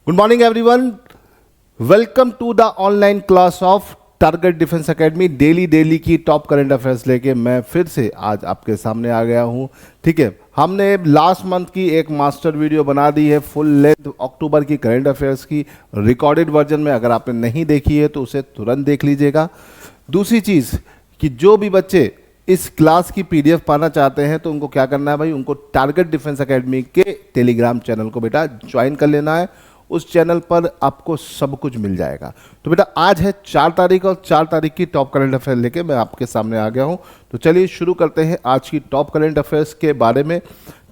Good morning everyone, welcome to the online class of target defence academy. Daily की top current affairs लेके मैं फिर से आज आपके सामने आ गया हूँ। ठीक है, हमने लास्ट मंथ की एक मास्टर वीडियो बना दी है फुल लेंथ अक्टूबर की करंट अफेयर्स की रिकॉर्डेड वर्जन में। अगर आपने नहीं देखी है तो उसे तुरंत देख लीजिएगा। दूसरी चीज़ कि जो भी बच्चे इस क्लास की पीडीएफ पाना चाहते हैं तो उनको क्या करना है भाई, उनको टारगेट डिफेंस एकेडमी के टेलीग्राम चैनल को बेटा ज्वाइन कर लेना है। उस चैनल पर आपको सब कुछ मिल जाएगा। तो बेटा आज है 4 तारीख और 4 तारीख की टॉप करंट अफेयर लेके मैं आपके सामने आ गया हूं। तो चलिए शुरू करते हैं आज की टॉप करंट अफेयर्स के बारे में।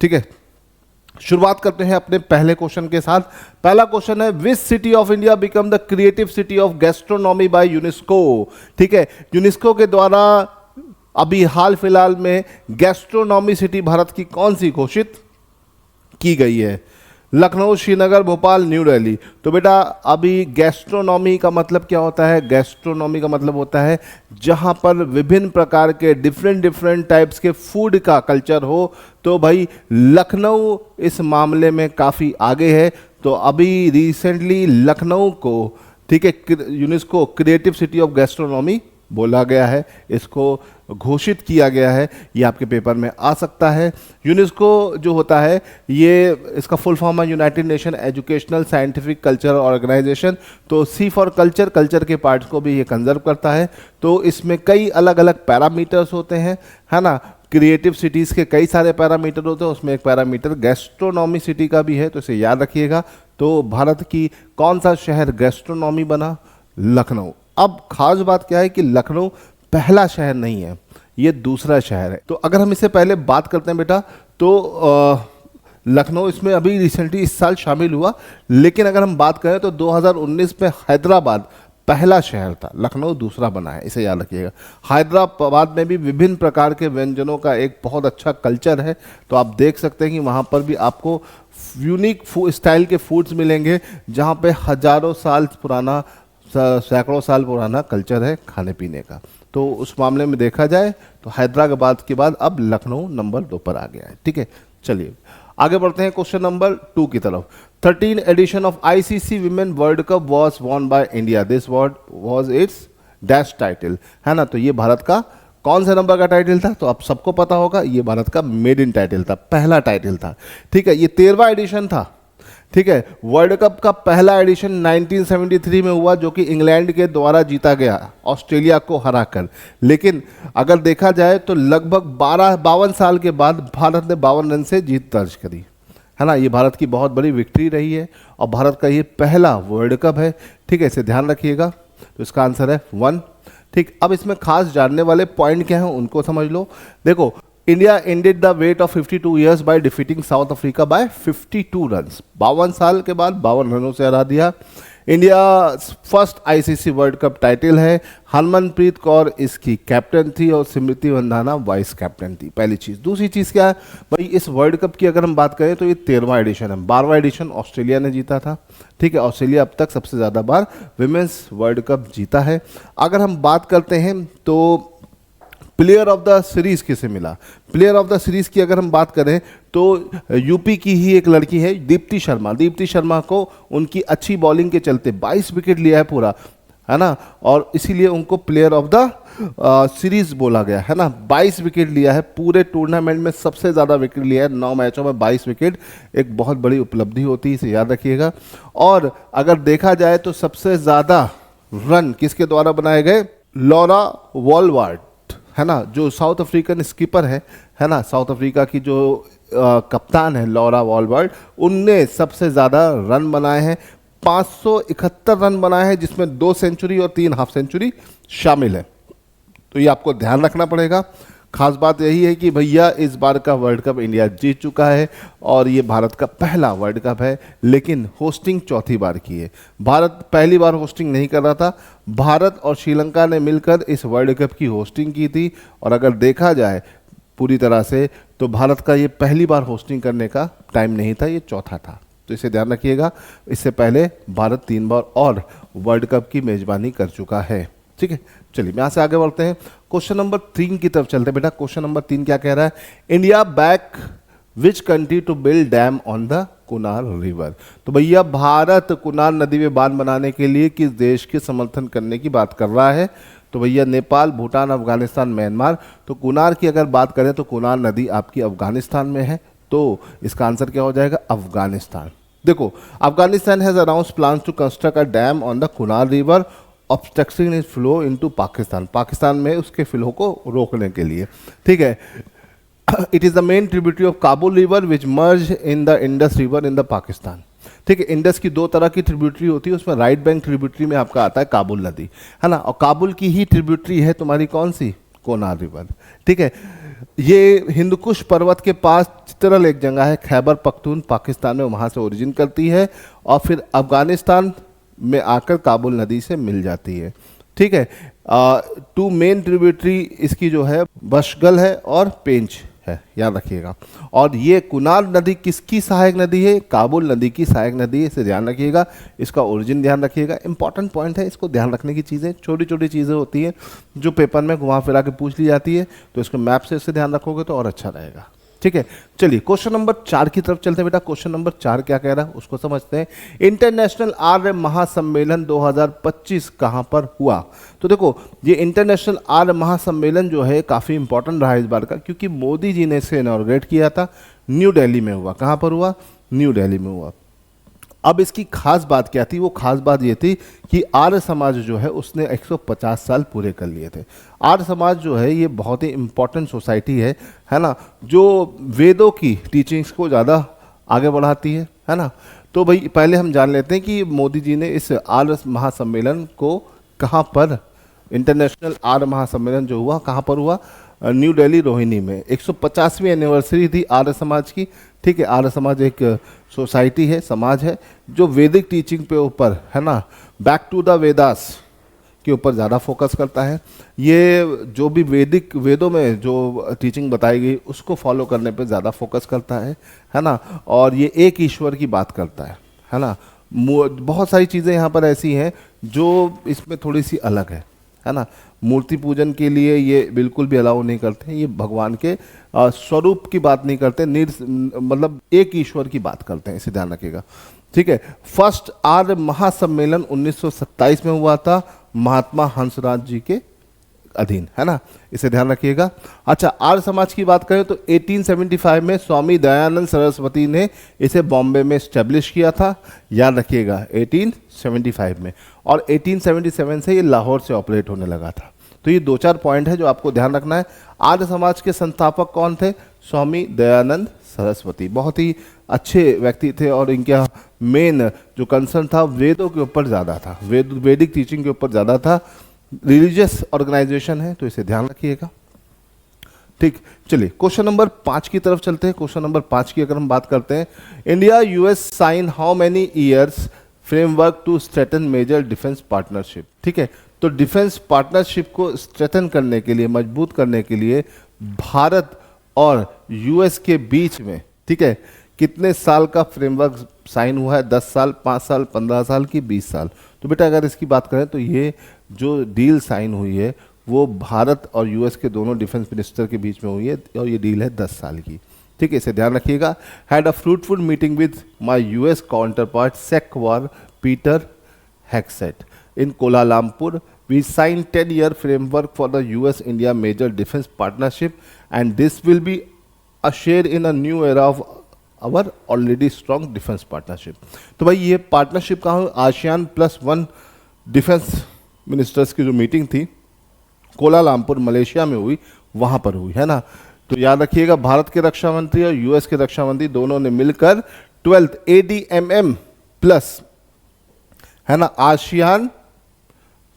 ठीक है, शुरुआत करते हैं अपने पहले क्वेश्चन के साथ। पहला क्वेश्चन है, which city of India become the creative city of gastronomy by UNESCO. ठीक है, यूनेस्को के द्वारा अभी हाल फिलहाल में गैस्ट्रोनॉमी सिटी भारत की कौन सी घोषित की गई है? लखनऊ, श्रीनगर, भोपाल, न्यू दिल्ली। तो बेटा अभी गैस्ट्रोनॉमी का मतलब क्या होता है? गैस्ट्रोनॉमी का मतलब होता है जहां पर विभिन्न प्रकार के डिफरेंट टाइप्स के फूड का कल्चर हो। तो भाई लखनऊ इस मामले में काफ़ी आगे है। तो अभी रिसेंटली लखनऊ को, ठीक है, UNESCO creative city of gastronomy बोला गया है, इसको घोषित किया गया है। ये आपके पेपर में आ सकता है। यूनेस्को जो होता है ये, इसका फुल फॉर्म है United Nation Educational Scientific Culture Organisation. तो सी फॉर कल्चर, कल्चर के पार्ट्स को भी ये कंजर्व करता है। तो इसमें कई अलग अलग पैरामीटर्स होते हैं, है ना। क्रिएटिव सिटीज़ के कई सारे पैरामीटर होते हैं, उसमें एक पैरामीटर गैस्ट्रोनॉमी सिटी का भी है, तो इसे याद रखिएगा। तो भारत की कौन सा शहर गैस्ट्रोनॉमी बना? लखनऊ। अब खास बात क्या है कि लखनऊ पहला शहर नहीं है, ये दूसरा शहर है। तो अगर हम इससे पहले बात करते हैं बेटा, तो लखनऊ इसमें अभी रिसेंटली इस साल शामिल हुआ। लेकिन अगर हम बात करें तो 2019 में हैदराबाद पहला शहर था, लखनऊ दूसरा बना है, इसे याद रखिएगा। हैदराबाद में भी विभिन्न प्रकार के व्यंजनों का एक बहुत अच्छा कल्चर है। तो आप देख सकते हैं कि वहाँ पर भी आपको यूनिक स्टाइल के फूड्स मिलेंगे, जहाँ पे हजारों साल पुराना, सैकड़ों साल पुराना कल्चर है खाने पीने का। तो उस मामले में देखा जाए तो हैदराबाद के बाद अब लखनऊ नंबर 2 पर आ गया है। ठीक है, चलिए आगे बढ़ते हैं क्वेश्चन नंबर 2 की तरफ। 13 edition of ICC women world cup was won by India, this was its dash title, है ना। तो ये भारत का कौन से नंबर का टाइटल था? तो आप सबको पता होगा, ये भारत का मेड इन टाइटल था, पहला टाइटल था। ठीक है, ये 13वां एडिशन था। ठीक है, वर्ल्ड कप का पहला एडिशन 1973 में हुआ, जो कि इंग्लैंड के द्वारा जीता गया ऑस्ट्रेलिया को हराकर। लेकिन अगर देखा जाए तो लगभग 52 साल के बाद भारत ने 52 रन से जीत दर्ज करी, है ना। ये भारत की बहुत बड़ी विक्ट्री रही है और भारत का ये पहला वर्ल्ड कप है। ठीक है, इसे ध्यान रखिएगा। तो इसका आंसर है 1। ठीक, अब इसमें खास जानने वाले पॉइंट क्या हैं उनको समझ लो। देखो, India ended the wait of 52 years by defeating South Africa by 52 runs. 52 साल के बाद 52 रनों से हरा दिया। India first ICC world cup title है। हरमनप्रीत कौर इसकी कैप्टन थी और स्मृति मंधाना वाइस कैप्टन थी। पहली चीज़। दूसरी चीज़ क्या है भाई, इस वर्ल्ड कप की अगर हम बात करें तो ये 13वां एडिशन है। 12वां एडिशन ऑस्ट्रेलिया ने जीता था। ठीक है, ऑस्ट्रेलिया अब तक सबसे ज़्यादा बार विमेंस वर्ल्ड कप जीता है। अगर हम बात करते हैं तो प्लेयर ऑफ द सीरीज किसे मिला? प्लेयर ऑफ द सीरीज की अगर हम बात करें तो यूपी की ही एक लड़की है दीप्ति शर्मा। दीप्ति शर्मा को उनकी अच्छी बॉलिंग के चलते 22 विकेट लिया है पूरा, है ना, और इसीलिए उनको प्लेयर ऑफ द सीरीज बोला गया, है ना। 22 विकेट लिया है पूरे टूर्नामेंट में, सबसे ज़्यादा विकेट लिया है 9 मैचों में 22 विकेट, एक बहुत बड़ी उपलब्धि होती है, इसे याद रखिएगा। और अगर देखा जाए तो सबसे ज़्यादा रन किसके द्वारा बनाए गए? लॉरा वॉलवार्ड, है ना, जो साउथ अफ्रीकन स्कीपर है ना, साउथ अफ्रीका की जो कप्तान है लॉरा वॉलवर्ड, उनने सबसे ज़्यादा रन बनाए हैं। 571 रन बनाए हैं, जिसमें 2 सेंचुरी और 3 हाफ सेंचुरी शामिल है। तो ये आपको ध्यान रखना पड़ेगा। खास बात यही है कि भैया इस बार का वर्ल्ड कप इंडिया जीत चुका है और ये भारत का पहला वर्ल्ड कप है, लेकिन होस्टिंग चौथी बार की है। भारत पहली बार होस्टिंग नहीं कर रहा था, भारत और श्रीलंका ने मिलकर इस वर्ल्ड कप की होस्टिंग की थी। और अगर देखा जाए पूरी तरह से तो भारत का ये पहली बार होस्टिंग करने का टाइम नहीं था, ये चौथा था। तो इसे ध्यान रखिएगा। इससे पहले भारत 3 बार और वर्ल्ड कप की मेजबानी कर चुका है। ठीक है, चलिए यहाँ से आगे बढ़ते हैं। क्वेश्चन नंबर 3 की तरफ चलते हैं बेटा। क्वेश्चन नंबर 3 क्या कह रहा है? India back which country to build dam on the Kunar river. तो भैया भारत कुनार नदी में बांध बनाने के लिए किस देश के समर्थन करने की बात कर रहा है? तो भैया नेपाल, भूटान, अफगानिस्तान, म्यांमार। तो कुनार की अगर बात करें तो कुनार नदी आपकी अफगानिस्तान में है, तो इसका आंसर क्या हो जाएगा? अफगानिस्तान। देखो, Afghanistan has announced plans to construct a dam on the Kunar river obstructing its flow into Pakistan. Pakistan में उसके फ्लो को रोकने के लिए, ठीक है। It is the main tributary of Kabul river which merge in the Indus river in the Pakistan. ठीक है, इंडस की दो तरह की ट्रिब्यूटरी होती है, उसमें राइट बैंक ट्रिब्यूटरी में आपका आता है काबुल नदी, है ना। और काबुल की ही ट्रिब्यूटरी है तुम्हारी कौन सी? कोनार रिवर। ठीक है, ये हिंदकुश पर्वत के पास चित्रल एक जगह है, खैबर पख्तून पाकिस्तान में, वहाँ से ओरिजिन करती है और फिर अफगानिस्तान में आकर काबुल नदी से मिल जाती है। ठीक है, टू मेन ट्रिब्यूटरी इसकी जो है बशगल है और पेंच है, याद रखिएगा। और ये कुनार नदी किसकी सहायक नदी है? काबुल नदी की सहायक नदी है, इसे ध्यान रखिएगा, इसका ओरिजिन ध्यान रखिएगा। इंपॉर्टेंट पॉइंट है, इसको ध्यान रखने की चीज़ें, छोटी छोटी चीज़ें होती हैं जो पेपर में घुमा फिरा के पूछ ली जाती है, तो इसको मैप से इससे ध्यान रखोगे तो और अच्छा रहेगा। ठीक है, चलिए क्वेश्चन नंबर 4 की तरफ चलते हैं बेटा। क्वेश्चन नंबर 4 क्या कह रहा है उसको समझते हैं। इंटरनेशनल आर्य महासम्मेलन 2025 कहाँ पर हुआ? तो देखो, ये इंटरनेशनल आर्य महासम्मेलन जो है काफ़ी इंपॉर्टेंट रहा इस बार का, क्योंकि मोदी जी ने इसे इनॉर्गेट किया था, न्यू दिल्ली में हुआ। कहाँ पर हुआ? न्यू दिल्ली में हुआ। अब इसकी खास बात क्या थी? वो खास बात ये थी कि आर्य समाज जो है उसने 150 साल पूरे कर लिए थे। आर्य समाज जो है ये बहुत ही इम्पोर्टेंट सोसाइटी है ना, जो वेदों की टीचिंग्स को ज़्यादा आगे बढ़ाती है ना। तो भाई पहले हम जान लेते हैं कि मोदी जी ने इस आर्य महासम्मेलन को कहाँ पर, इंटरनेशनल आर्य महासम्मेलन जो हुआ कहाँ पर हुआ? न्यू दिल्ली रोहिणी में। 150वीं एनिवर्सरी थी आर्य समाज की। ठीक है, आर्य समाज एक सोसाइटी है, समाज है जो वैदिक टीचिंग पे ऊपर, है ना, बैक टू द वेदास के ऊपर ज़्यादा फोकस करता है। ये जो भी वेदों में जो टीचिंग बताई गई उसको फॉलो करने पे ज़्यादा फोकस करता है ना। और ये एक ईश्वर की बात करता है ना। बहुत सारी चीज़ें यहाँ पर ऐसी हैं जो इसमें थोड़ी सी अलग है ना। मूर्ति पूजन के लिए ये बिल्कुल भी अलाउ नहीं करते, ये भगवान के स्वरूप की बात नहीं करते, मतलब एक ईश्वर की बात करते हैं, इसे ध्यान रखिएगा। ठीक है, फर्स्ट आर्य महासम्मेलन 1927 में हुआ था, महात्मा हंसराज जी के अधीन, है ना, इसे ध्यान रखिएगा। अच्छा, आर्य समाज की बात करें तो 1875 में स्वामी दयानंद सरस्वती ने इसे बॉम्बे में स्टैब्लिश किया था, याद रखिएगा 1875 में, और 1877 से ये लाहौर से ऑपरेट होने लगा था। तो ये 2-4 पॉइंट है जो आपको ध्यान रखना है। आर्य समाज के संस्थापक कौन थे? स्वामी दयानंद सरस्वती, बहुत ही अच्छे व्यक्ति थे और इनका मेन जो कंसर्न था वेदों के ऊपर ज़्यादा था, वैदिक टीचिंग के ऊपर ज़्यादा था। रिलीजियस ऑर्गेनाइजेशन है, तो इसे ध्यान रखिएगा। ठीक, चलिए क्वेश्चन नंबर 5 की तरफ चलते हैं। क्वेश्चन नंबर 5 की अगर हम बात करते हैं, India US sign how many years framework to strengthen major defence partnership. ठीक है, तो डिफेंस पार्टनरशिप को स्ट्रेटन करने के लिए, मजबूत करने के लिए भारत और यूएस के बीच में, ठीक है, कितने साल का फ्रेमवर्क साइन हुआ है? 10 साल, 5 साल, 15 साल की 20 साल? तो बेटा अगर इसकी बात करें तो ये जो डील साइन हुई है वो भारत और यूएस के दोनों डिफेंस मिनिस्टर के बीच में हुई है और ये डील है 10 साल की। ठीक है, इसे ध्यान रखिएगा। Had a fruitful meeting with my US counterpart SecWar Peter Hegseth in Kuala Lumpur. We sign 10-year framework for the US-India major defense partnership and this will be a share in a new era of our already strong defense partnership। तो भाई ये partnership कहाँ? ASEAN +1 defence ministers की जो meeting थी Kuala Lumpur Malaysia में हुई, वहाँ पर हुई, है ना। तो याद रखिएगा भारत के रक्षा मंत्री और यूएस के रक्षा मंत्री दोनों ने मिलकर 12th ADMM प्लस, है ना, आसियान,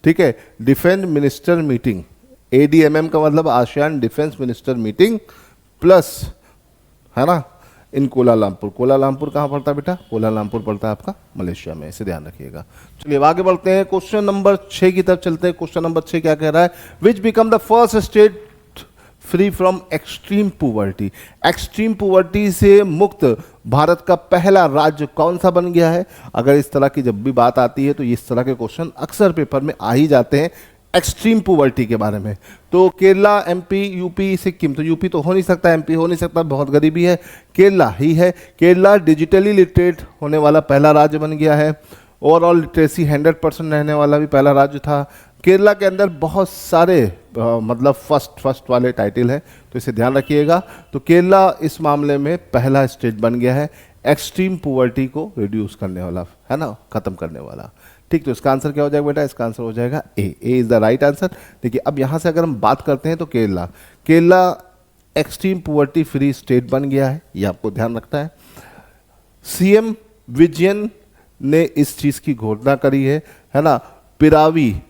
ठीक है, डिफेंस मिनिस्टर मीटिंग। ADMM का मतलब ASEAN defence minister meeting plus, है ना, इन कोलालमपुर। कोलालमपुर कहाँ पड़ता है बेटा? कोलालमपुर पड़ता है आपका मलेशिया में, इसे ध्यान रखिएगा। चलिए अब आगे बढ़ते हैं, क्वेश्चन नंबर 6 की तरफ चलते हैं। क्वेश्चन नंबर 6 क्या कह रहा है? Which become the first state free from extreme poverty. Extreme poverty से मुक्त भारत का पहला राज्य कौन सा बन गया है? अगर इस तरह की जब भी बात आती है तो इस तरह के क्वेश्चन अक्सर पेपर में आ ही जाते हैं। एक्सट्रीम पुवर्टी के बारे में। तो केरला, एमपी, यूपी, सिक्किम, तो यूपी तो हो नहीं सकता, एमपी हो नहीं सकता, बहुत गरीबी है, केरला ही है। केरला डिजिटली लिटरेट होने वाला पहला राज्य बन गया है। ओवरऑल लिटरेसी 100% रहने वाला भी पहला राज्य था। केरला के अंदर बहुत सारे मतलब फर्स्ट वाले टाइटल है, तो इसे ध्यान रखिएगा। तो केरला इस मामले में पहला स्टेट बन गया है एक्सट्रीम पुवर्टी को रिड्यूस करने वाला, है ना, खत्म करने वाला। ठीक, तो इसका आंसर क्या हो जाएगा बेटा? इसका आंसर हो जाएगा ए इज द राइट आंसर। देखिए अब यहाँ से अगर हम बात करते हैं तो केरला एक्सट्रीम पुवर्टी फ्री स्टेट बन गया है, ये आपको ध्यान रखना है। सीएम विजयन ने इस चीज की घोषणा करी है ना, Piravi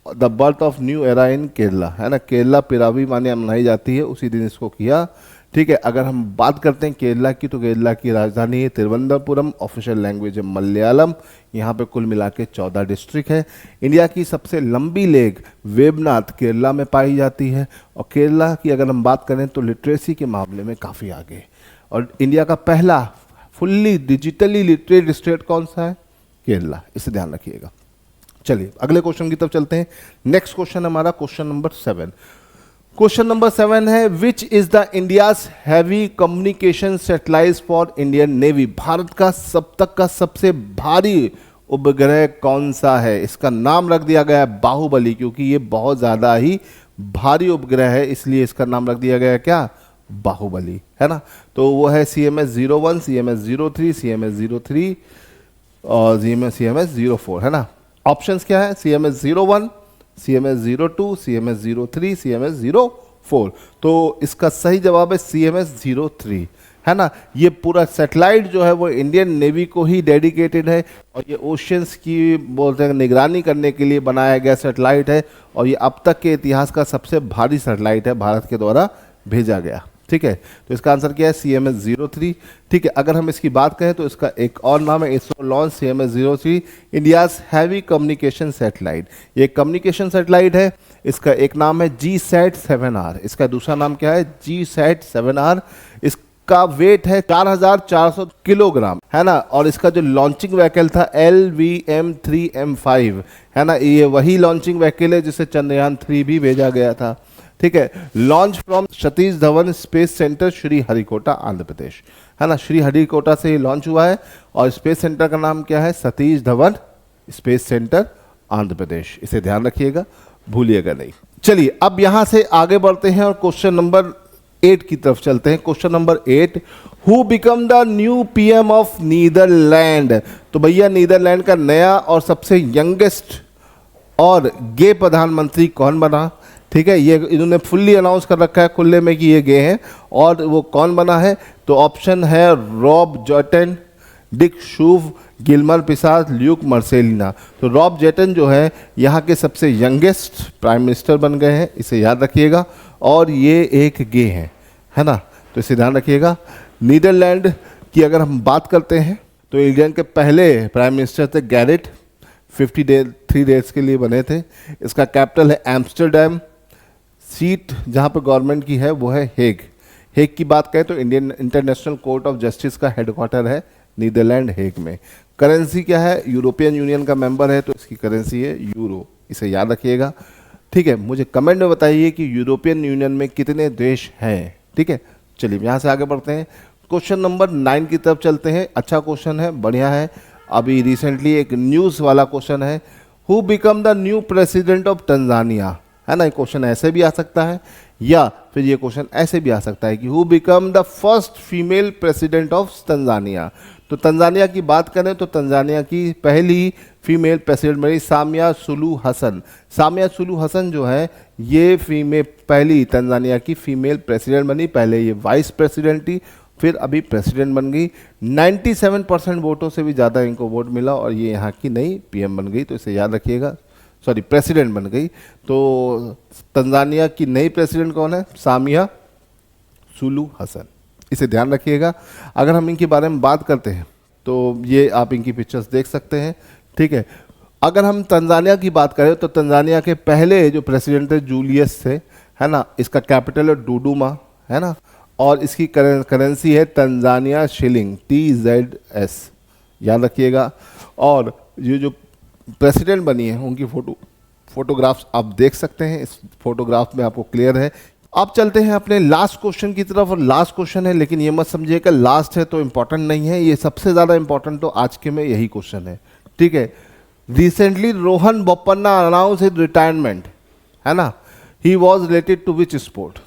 the birth of new era in Kerala, है ना, केरला पिरावी माने मनाई जाती है, उसी दिन इसको किया। ठीक है, अगर हम बात करते हैं केरला की, तो केरला की राजधानी है तिरुवनंतपुरम, ऑफिशियल लैंग्वेज है मलयालम, यहाँ पे कुल मिला के 14 डिस्ट्रिक्ट है। इंडिया की सबसे लंबी लेक वेबनाथ केरला में पाई जाती है। और केरला की अगर हम बात करें तो लिटरेसी के मामले में काफ़ी आगे। और इंडिया का पहला फुल्ली डिजिटली लिटरेट स्टेट कौन सा है? केरला, इसे ध्यान रखिएगा। चलिए अगले क्वेश्चन की तरफ चलते हैं। नेक्स्ट क्वेश्चन हमारा क्वेश्चन नंबर 7। क्वेश्चन नंबर 7 है which is the India's heavy communication satellite for Indian navy. Bharat का सब तक का सबसे भारी उपग्रह कौन सा है? इसका नाम रख दिया गया है बाहुबली, क्योंकि ये बहुत ज्यादा ही भारी उपग्रह है, इसलिए इसका नाम रख दिया गया है क्या? बाहुबली, है ना। तो वो है CMS-01, CMS-03, CMS-03 और CMS-04, है ना। ऑप्शंस क्या है? CMS-01, CMS-02, CMS-03, CMS-04। तो इसका सही जवाब है CMS-03, है ना। ये पूरा सैटेलाइट जो है वो इंडियन नेवी को ही डेडिकेटेड है, और ये ओशियंस की बोलते हैं निगरानी करने के लिए बनाया गया सैटेलाइट है, और ये अब तक के इतिहास का सबसे भारी सैटेलाइट है, भारत के द्वारा भेजा गया। ठीक है, तो इसका आंसर क्या है? CMS-03। ठीक है, अगर हम इसकी बात करें तो इसका एक और नाम है ISRO launch CMS-03, India's heavy communication satellite. ये कम्युनिकेशन सैटेलाइट है, इसका एक नाम है GSAT-7R, इसका दूसरा नाम क्या है? GSAT-7R। इसका वेट है 4400 किलोग्राम, है ना। और इसका जो लॉन्चिंग व्हीकल था LVM-3M5, है ना, ये वही लॉन्चिंग व्हीकल है जिसे चंद्रयान 3 भी भेजा गया था। ठीक है, launch from Satish Dhawan space centre Sriharikota Andhra Pradesh, है ना। श्री हरिकोटा से ये लॉन्च हुआ है, और स्पेस सेंटर का नाम क्या है? सतीश धवन स्पेस सेंटर आंध्र प्रदेश, इसे ध्यान रखिएगा, भूलिएगा नहीं। चलिए अब यहां से आगे बढ़ते हैं और क्वेश्चन नंबर 8 की तरफ चलते हैं। Question number 8, who become the new PM of Netherland. तो भैया नीदरलैंड का नया और सबसे यंगेस्ट और गे प्रधानमंत्री कौन बना? ठीक है, ये इन्होंने फुल्ली अनाउंस कर रखा है खुले में कि ये गे हैं, और वो कौन बना है? तो ऑप्शन है रॉब जॉर्टन, डिक शूव, गिल्मर पिसास, ल्यूक मार्सेलिना। तो रॉब जेटन जो है यहाँ के सबसे यंगेस्ट प्राइम मिनिस्टर बन गए हैं, इसे याद रखिएगा, और ये एक गे हैं, है ना, तो इसे ध्यान रखिएगा। नीदरलैंड की अगर हम बात करते हैं तो इंग्लैंड के पहले प्राइम मिनिस्टर थे गैरेट, 53 डेज के लिए बने थे। इसका कैपिटल है एम्स्टर्डम, सीट जहाँ पर गवर्नमेंट की है वो है हेग। हेग की बात करें तो Indian international court of justice का हेडक्वार्टर है नीदरलैंड हेग में। करेंसी क्या है? यूरोपियन यूनियन का मेंबर है तो इसकी करेंसी है यूरो, इसे याद रखिएगा। ठीक है, मुझे कमेंट में बताइए कि यूरोपियन यूनियन में कितने देश हैं। ठीक है, चलिए यहाँ से आगे बढ़ते हैं, क्वेश्चन नंबर 9 की तरफ चलते हैं। अच्छा क्वेश्चन है, बढ़िया है, अभी रिसेंटली एक न्यूज़ वाला क्वेश्चन है। Who become the new president of Tanzania, है ना। ये क्वेश्चन ऐसे भी आ सकता है, या फिर ये क्वेश्चन ऐसे भी आ सकता है कि who become the first female president of Tanzania. तो तंजानिया की बात करें तो तंजानिया की पहली फीमेल प्रेसिडेंट बनी सामिया सुलू हसन। सामिया सुलू हसन जो है ये पहली तंजानिया की फीमेल प्रेसिडेंट बनी, पहले ये वाइस प्रेसिडेंट थी, फिर अभी प्रेसिडेंट बन गई। 97% वोटों से भी ज़्यादा इनको वोट मिला, और ये यहाँ की नई PM बन गई, तो इसे याद रखिएगा, सॉरी प्रेसिडेंट बन गई। तो तंजानिया की नई प्रेसिडेंट कौन है? सामिया सुलू हसन, इसे ध्यान रखिएगा। अगर हम इनके बारे में बात करते हैं तो ये आप इनकी पिक्चर्स देख सकते हैं। ठीक है, अगर हम तंजानिया की बात करें तो तंजानिया के पहले जो प्रेसिडेंट थे जूलियस थे, है ना। इसका कैपिटल है डूडूमा, है ना, और इसकी करेंसी है तंजानिया शिलिंग, TZS, याद रखिएगा। और ये जो प्रेसिडेंट बनी है उनकी फोटोग्राफ्स आप देख सकते हैं, इस फोटोग्राफ में आपको क्लियर है। अब चलते हैं अपने लास्ट क्वेश्चन की तरफ, और लास्ट क्वेश्चन है, लेकिन ये मत समझिए कि लास्ट है तो इंपॉर्टेंट नहीं है, ये सबसे ज़्यादा इंपॉर्टेंट तो आज के में यही क्वेश्चन है, ठीक है। Recently Rohan Bopanna announce his retirement, है ना, he was related to which sport.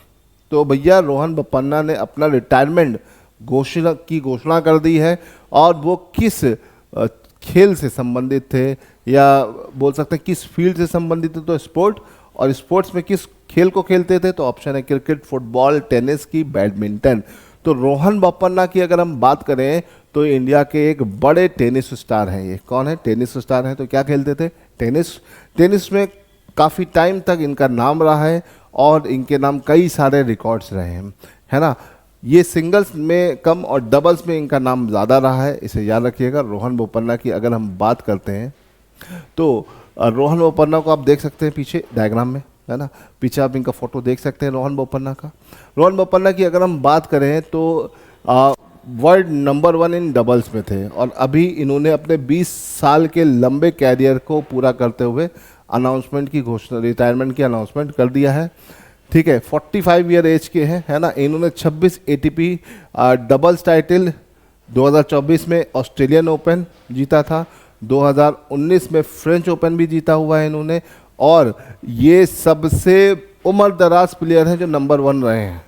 तो भैया रोहन बोपन्ना ने अपना रिटायरमेंट घोषणा कर दी है, और वो किस खेल से संबंधित थे, या बोल सकते हैं किस फील्ड से संबंधित थे, तो स्पोर्ट, और स्पोर्ट्स में किस खेल को खेलते थे, तो ऑप्शन है क्रिकेट, फुटबॉल, टेनिस की, बैडमिंटन। तो रोहन बोपन्ना की अगर हम बात करें तो इंडिया के एक बड़े टेनिस स्टार हैं। ये कौन है? टेनिस स्टार हैं। तो क्या खेलते थे? टेनिस। टेनिस में काफ़ी टाइम तक इनका नाम रहा है, और इनके नाम कई सारे रिकॉर्ड्स रहे हैं, है ना। ये सिंगल्स में कम और डबल्स में इनका नाम ज़्यादा रहा है, इसे याद रखिएगा। रोहन बोपन्ना की अगर हम बात करते हैं तो रोहन बोपन्ना को आप देख सकते हैं पीछे डायग्राम में, है ना, पीछे आप इनका फोटो देख सकते हैं रोहन बोपन्ना का। रोहन बोपन्ना की अगर हम बात करें तो वर्ल्ड नंबर 1 इन डबल्स में थे, और अभी इन्होंने अपने 20 साल के लंबे कैरियर को पूरा करते हुए अनाउंसमेंट की घोषणा, रिटायरमेंट की अनाउंसमेंट कर दिया है, ठीक है। 45 ईयर एज के हैं, है ना। इन्होंने 26 ATP डबल्स टाइटल 2024 में ऑस्ट्रेलियन ओपन जीता था, 2019 में फ्रेंच ओपन भी जीता हुआ है इन्होंने, और ये सबसे उम्र दराज प्लेयर हैं जो नंबर 1 रहे हैं,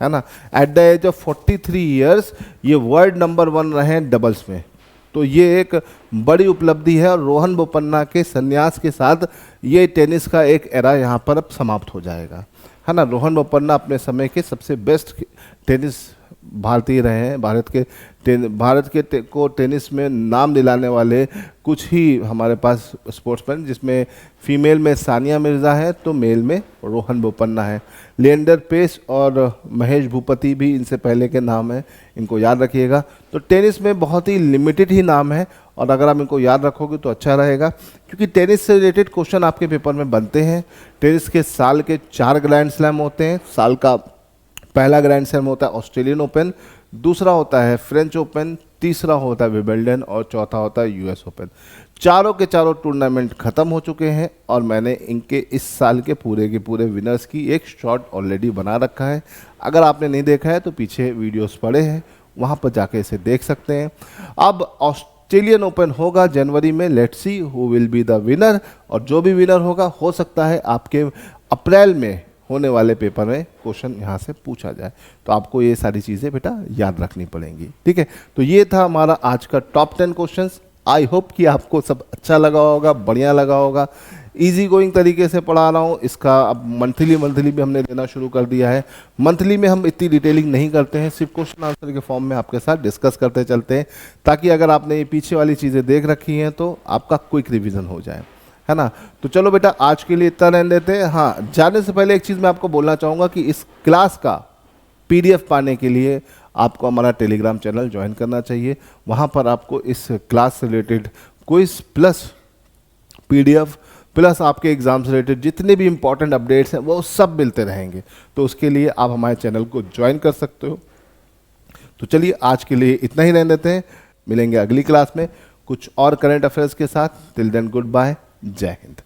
है ना। At the age of 43 years ये वर्ल्ड नंबर 1 रहे हैं डबल्स में। तो ये एक बड़ी उपलब्धि है, और रोहन बोपन्ना के संन्यास के साथ ये टेनिस का एक एरा यहाँ पर अब समाप्त हो जाएगा, है ना। रोहन बोपन्ना अपने समय के सबसे बेस्ट टेनिस भारतीय रहे हैं। भारत के को टेनिस में नाम दिलाने वाले कुछ ही हमारे पास स्पोर्ट्समैन, जिसमें फीमेल में सानिया मिर्ज़ा है, तो मेल में रोहन बोपन्ना है। लिएंडर पेस और महेश भूपति भी इनसे पहले के नाम हैं, इनको याद रखिएगा। तो टेनिस में बहुत ही लिमिटेड ही नाम है, और अगर आप इनको याद रखोगे तो अच्छा रहेगा, क्योंकि टेनिस से रिलेटेड क्वेश्चन आपके पेपर में बनते हैं। टेनिस के साल के 4 ग्रैंड स्लैम होते हैं। साल का पहला ग्रैंड स्लैम होता है ऑस्ट्रेलियन ओपन, दूसरा होता है फ्रेंच ओपन, तीसरा होता है विंबलडन, और चौथा होता है US ओपन। चारों के चारों टूर्नामेंट खत्म हो चुके हैं, और मैंने इनके इस साल के पूरे विनर्स की एक शॉट ऑलरेडी बना रखा है। अगर आपने नहीं देखा है तो पीछे वीडियोस पड़े हैं, वहाँ पर जाके इसे देख सकते हैं। अब ऑस्ट्रेलियन ओपन होगा जनवरी में, let's see who will be the winner, और जो भी विनर होगा हो सकता है आपके अप्रैल में होने वाले पेपर में क्वेश्चन यहाँ से पूछा जाए। तो आपको ये सारी चीज़ें बेटा याद रखनी पड़ेंगी, ठीक है। तो ये था हमारा आज का टॉप 10 क्वेश्चंस। आई होप कि आपको सब अच्छा लगा होगा, बढ़िया लगा होगा। इजी गोइंग तरीके से पढ़ा रहा हूँ। इसका अब मंथली भी हमने देना शुरू कर दिया है। मंथली में हम इतनी डिटेलिंग नहीं करते हैं, सिर्फ क्वेश्चन आंसर के फॉर्म में आपके साथ डिस्कस करते चलते हैं, ताकि अगर आपने ये पीछे वाली चीज़ें देख रखी हैं तो आपका क्विक रिविजन हो जाए, है ना। तो चलो बेटा आज के लिए इतना रहने देते हैं। हाँ, जाने से पहले एक चीज़ मैं आपको बोलना चाहूँगा कि इस क्लास का PDF पाने के लिए आपको हमारा टेलीग्राम चैनल ज्वाइन करना चाहिए। वहाँ पर आपको इस क्लास से related quiz plus PDF plus आपके एग्जाम से रिलेटेड जितने भी इंपॉर्टेंट अपडेट्स हैं वो सब मिलते रहेंगे। तो उसके लिए आप हमारे चैनल को ज्वाइन कर सकते हो। तो चलिए आज के लिए इतना ही रहने देते हैं, मिलेंगे अगली क्लास में कुछ और करंट अफेयर्स के साथ। टिल देन गुड बाय, जय हिंद।